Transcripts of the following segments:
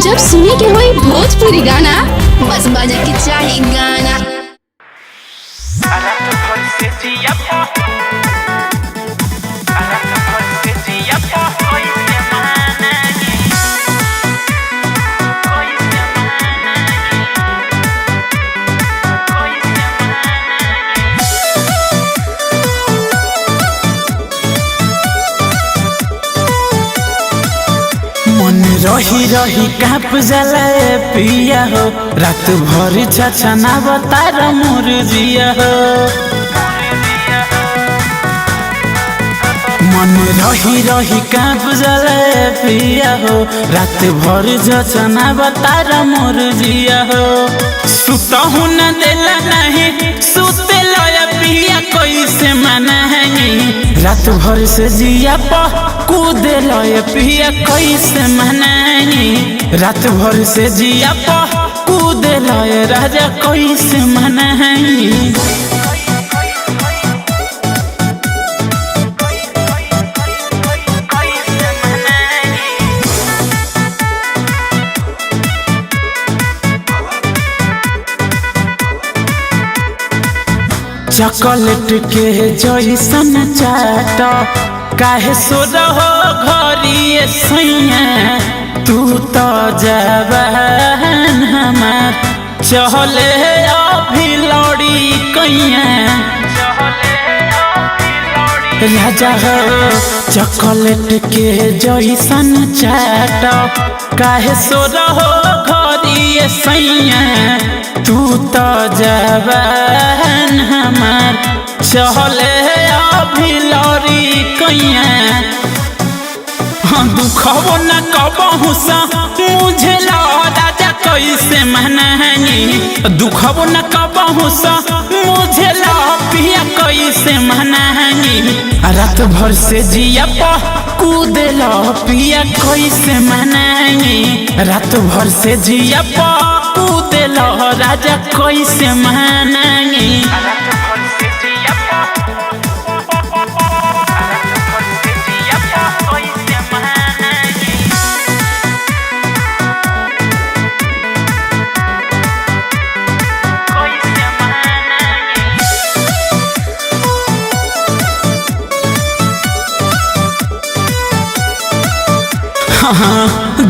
जब सुने के होई भोजपुरी गाना बस बजे के चाही गाना। मन रही रही काप जाला पिया हो, रात भर छछना बतार मोर जिया हो। मन रही रही काप जाला पिया हो, रात भर छछना बतार मोर जिया हो। सुतहु न देला नहीं सुते लया पिया कैसे मनाही, रात भर से जिया कूदे लय पिया कैसे मनाही, रात भर से जिया कूदे लय राजा कैसे मनाही। चॉकलेट के जैसन चाट काहे सो रहो घरिए सैया, तू तो जवान हमार चहले अभी लड़ी कैया। राजा हो चॉकलेट के जैसन चाट काहे सो रहो घरिए सैया, तू तो जवान हमार चहले अभी लड़ी कैया। दुखबो न कबहू सा मुझे राजा कैसे मनाही, दुखबो न कबहू सा मुझे पिया कैसे मनाही, रात भर से जिया कूदे पिया कैसे मनाही, रात भर से जिया कूदे राजा कैसे मनाही।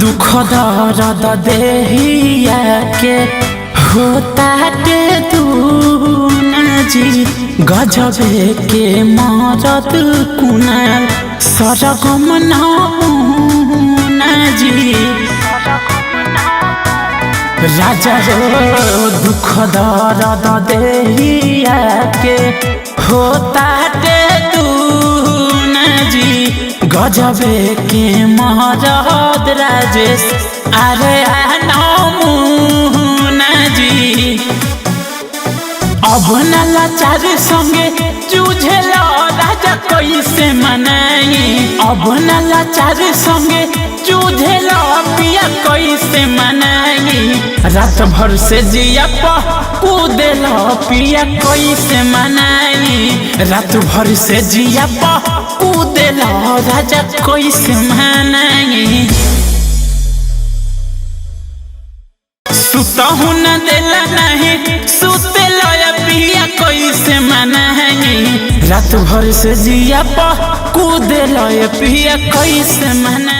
दुख दर्द देहिया के होता के तू न जी, गजबे के मरद कुनाल सरगम न जी। राजा रो दुख दर्द देहिया के होता के तू न जी, गजबे के महरद राजेश अरे नमुना जी। अब न लाचार संगे जूझेला राजा कैसे मनाई, अब न लाचार संगे जूझेला पिया कैसे मनाई, रात भर से जिया कूदेला पिया कैसे मनाई, रात भर से जिया कूदेला राजा कैसे मनाई। सुतहु न देला नहीं सुते लया पिया कैसे मनाही, रात भर से जिया कूदे लया पिया कैसे मनाही।